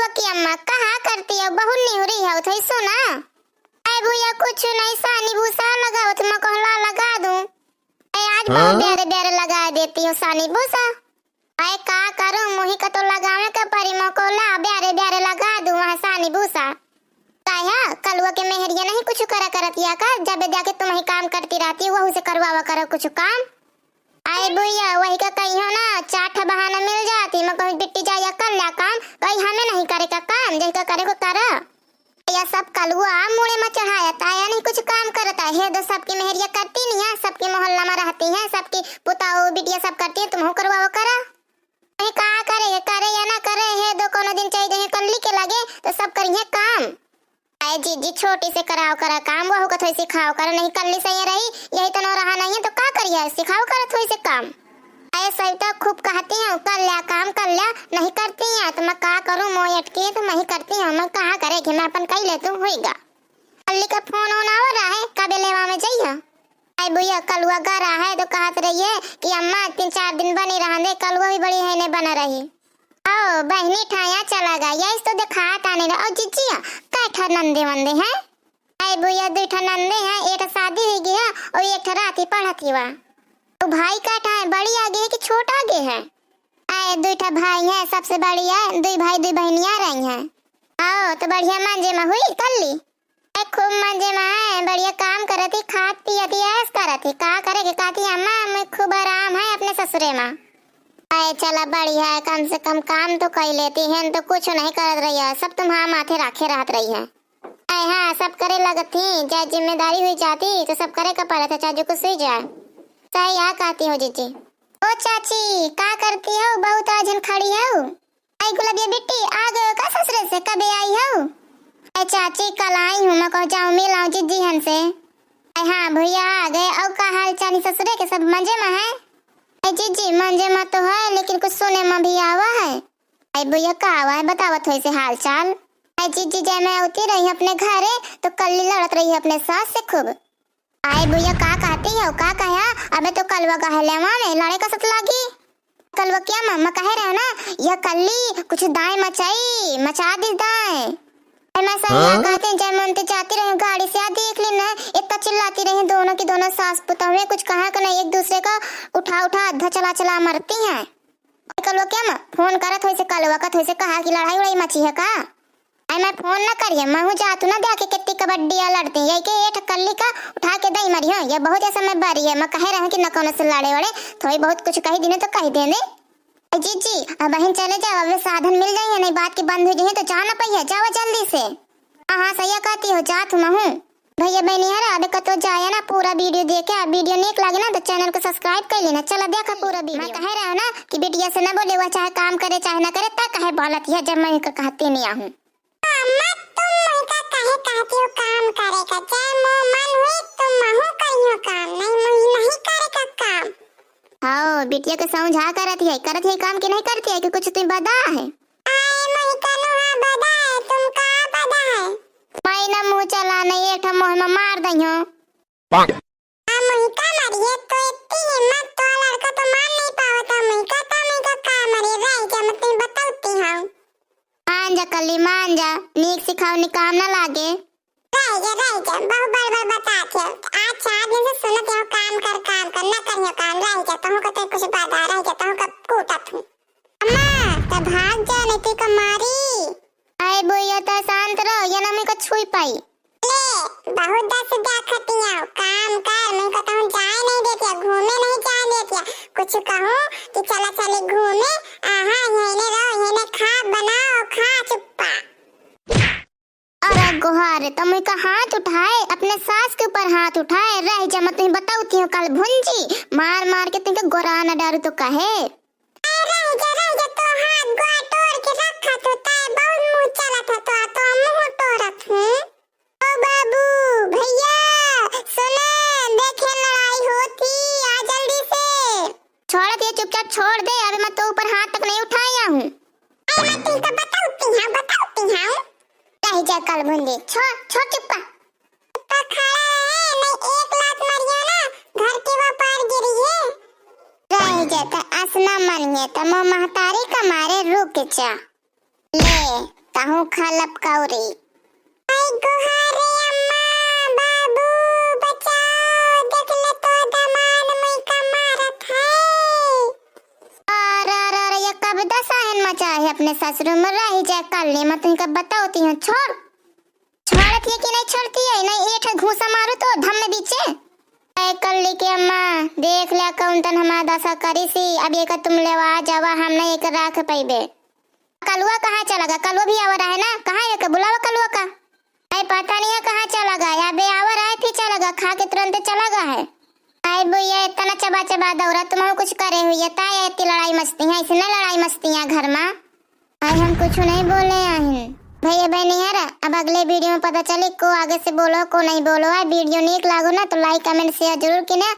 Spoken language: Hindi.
कलवा की अम्मा कहाँ करती है, बहुत नहीं हो रही है तो सुना। अरे भैया कुछ नहीं, सानी भूसा लगाओ तो मैं कहला लगा दूं। आज बहुत प्यारे प्यारे लगा देती हूँ सानी भूसा। अरे का करूं, मुही का तो लगावे का परी मकोला प्यारे प्यारे लगा दूं वहाँ सानी भूसा। काया कलवा के मेहरिया नहीं कुछ करा करतिया का, जब जाके तुम ही काम करती रहती वहू से करवावा करो कुछ काम। आए भैया वही का कही हो ना, चाट बहाना मिल जाती मैं कहूँ बिट्टी जाया कर लिया काम, कहीं हमें नहीं करे का काम, जैसा करे को करा। या सब कलुआ मुड़े में चढ़ाया ताया नहीं कुछ काम करता है, तो सबकी मेहरिया करती नहीं है, सबके मोहल्ला में रहती है, सबकी पुताओ बिटिया सब करती है, तुम हो करवाओ करा। नहीं कहा करे करे या ना करे है, दो कोनो दिन चाहिए कल्ली के लगे तो सब करिए काम। आए जी छोटी से कराओ करा काम, वहू का थोड़ी सिखाओ करा, नहीं कल्ली सही रही यही तो न रहा नहीं है तो का करिए, सिखाओ करा थोड़ी से काम। आए सविता खूब कहती हूँ कर लिया काम कर लिया, नहीं करती है तो मैं का करूँ, मोह अटकी तो मैं ही करती हूँ, मैं कहा करेगी मैं अपन कही लेती हूँ होगा। कल्ली का फोन होना हो रहा है, कब लेवा में जाइए। आई भैया कलुआ गा रहा है तो कहते रही है कि अम्मा 3-4 दिन बनी रहा दे, कलुआ भी बड़ी है नहीं बना रही। आओ बहनी ठाया चला गया, यही तो दिखा ताने रहा। और जीजिया कैठा नंदे वंदे हैं। आई भैया 2 नंदे हैं, एक शादी हो गया और एक राती पढ़ा थी वह। तो भाई कैठा है, बड़ी आगे है कि छोटा आगे है। आए 2 भाई है, सबसे बड़ी है, 2 भाई 2 बहनियां रही हैं। आओ तो बढ़िया मंजे में हुई कल्ली, खूब मंजे में है, बढ़िया काम करती खाती पीती ऐस करती, का करे के कहती अम्मा मैं खूब आराम है अपने ससुरे में। आए चला बढ़िया है, कम से कम काम तो कर लेती है, तो कुछ नहीं कर रही है, सब तुम्हारा माथे रखे रहत रही है। आए हाँ सब करे लगती, चाहे जिम्मेदारी हुई जाती तो सब करे का पड़ा था, चाहे कुछ हुई जाए। सही यहाँ कहती हो जीजी। ओ चाची का करती हो, बहुत आजन खड़ी हो। आई गुलाबिया बिट्टी आ गए का ससुरे से, कब आई हो। आई चाची कल आई हूँ, मैं कहो जाऊँ मिल आऊँ जीजी हमसे। हाँ भैया आ गए, और का हाल चाल ससुरे के सब मजे में है। जीजी मंजे में तो है, लेकिन कुछ सुने में भी आवा है। आई भैया का आवा है बतावा थोड़ी से हाल चाल। आई जीजी जब मैं उती रही अपने घरे तो कल्ली लड़त रही अपने सास से खूब। आई भैया का कहती है, का कहा अबे तो कलवा कहले में लड़े का सत लागी। कलवा क्या मम्मा कहे रहे ना, यह कल्ली कुछ दाएं मचा दी दाएं। मैं सही कहते हैं, जब मनते जाती रही गाड़ी से देख लेना, इतना चिल्लाती रही दोनों की दोनों सास पुतौह कुछ कहा कि नहीं, एक दूसरे का उठा आधा चला मरती हैं। कलवा क्या माँ फोन करा थोड़ी से कलवा का थोड़ी से कहा कि लड़ाई उड़ाई मची है का। मैं फोन न करिए, मैं हूँ जातू ना देखे कितनी कबड्डियाँ लड़ती है, के एक कल्ली का उठा के दई मरी हो, ये बहुत ऐसा मैं बारी है, मैं कह रहा हूँ कि न कौन से लड़े वड़े थोड़ी बहुत कुछ कही देने तो कही देने। जी अब बहन चले जाओ, अब साधन मिल जाइए, नहीं बात की बंद हो जाए तो जाना पाइए, जाओ जल्दी से। हाँ सही कहती हो, जात मैं हूँ भैया बहनी है अब कतो जाए ना, पूरा वीडियो देखे, वीडियो नीक लगे ना तो चैनल को सब्सक्राइब कर लेना। चला देखा पूरा वीडियो। मैं कह रहा हूँ ना कि बिटिया से न बोले, वह चाहे काम करे चाहे न करे, ता कहे बोलत है, जब मैं कहती नहीं आहूँ। काम करे का चाहे मन हुई तुम महू करियो काम, नहीं करे का काम। हाँ बिटिया को समझा करत है काम की नहीं करती है कि कुछ तुम बदा है। मैं ना मुँह चला नहीं, एक मुँह में मार दई हो। मुँह का मारिए तो इतनी हिम्मत तो लड़का तो मान नहीं पावता, मुँह का काम मरे रह जा, मैं तुम्हें बताती हूँ। मान जा कल्ली मान जा, नीक सिखाओ नी काम ना लागे। रह जा बहुत बार बताते हो, आज 4 दिन से सुनते हो काम कर ना करियो काम, रह जा तुम को तो कुछ बता, रह जा तुम कब कूटत हूँ। अम्मा तो भाग जा नहीं तो कमारी। आए भैया तो शांत रहो, ये ना मैं को छुई पाई। ले बहुत दस देखती हूँ, काम कर, मैं कहता हूँ जाए नहीं देती, घूमे नहीं जाए देती, कुछ कहूँ कि चला चले घूमे, आहा यही रहो, यही खा बनाओ खा चुप्पा। अरे गुहारे तुम का हाथ उठाए, अपने सास के ऊपर हाथ उठाए, रह जा मैं तुम्हें बताऊती हूँ कल भुंजी मार के तुमको गोरा न डारू तो कहे। रह जा तो हाथ गोआ तोड़ के रखा तो ताए बहुत मुंह चला था तो मुंह तोड़त हूँ। ओ बाबू भैया सुने, देखे लड़ाई होती, आ जल्दी से। छोड़ दे चुपचाप छोड़ दे, अभी मैं तो ऊपर हाथ तक नहीं उठाया हूँ। मैं तुमको बताऊती हूँ। रह जा कल भुंजी, छोड़ चुप्पा। तो खड़ा है, नहीं एक लात मारियो ना, घर के वो पार गिरी है। रह जाता असना मरिए तो महतारी का मारे रुक जा। ले ताहू खा लपकाउरी। आई गुहारे अम्मा बाबू बचाओ, देख ले तो दामाद मुई का मारत है। अरे ये कब दसाहन मचा है अपने ससुर में रही जाए कल मैं तुमको बताती हूँ। छोड़ती है कि नहीं छोड़ती है, नहीं एक घूसा मारू तो धम में बीचे। कल्ली के अम्मा देख लिया कौन तन हमारा दशा करी सी, अब एक तुम लेवा जावा हम नहीं एक राख पैबे। कलुआ कहाँ चला गया? कलुआ भी आवर है ना, कहाँ है बुलावा कलुआ का? अरे पता नहीं है कहाँ चला गया, या बे आवर है फिर चला गया, खा के तुरंत चला गया है। अरे भैया इतना चबा चबा दौरा तुम कुछ करे हुई है ताया, इतनी लड़ाई मस्ती है, इसने लड़ाई मस्ती है घर में। अरे हम कुछ नहीं बोले हैं भैया बहनी है। अब अगले वीडियो में पता चले को आगे से बोलो को नहीं बोलो है। वीडियो नीक लागो ना तो लाइक कमेंट शेयर जरूर किने।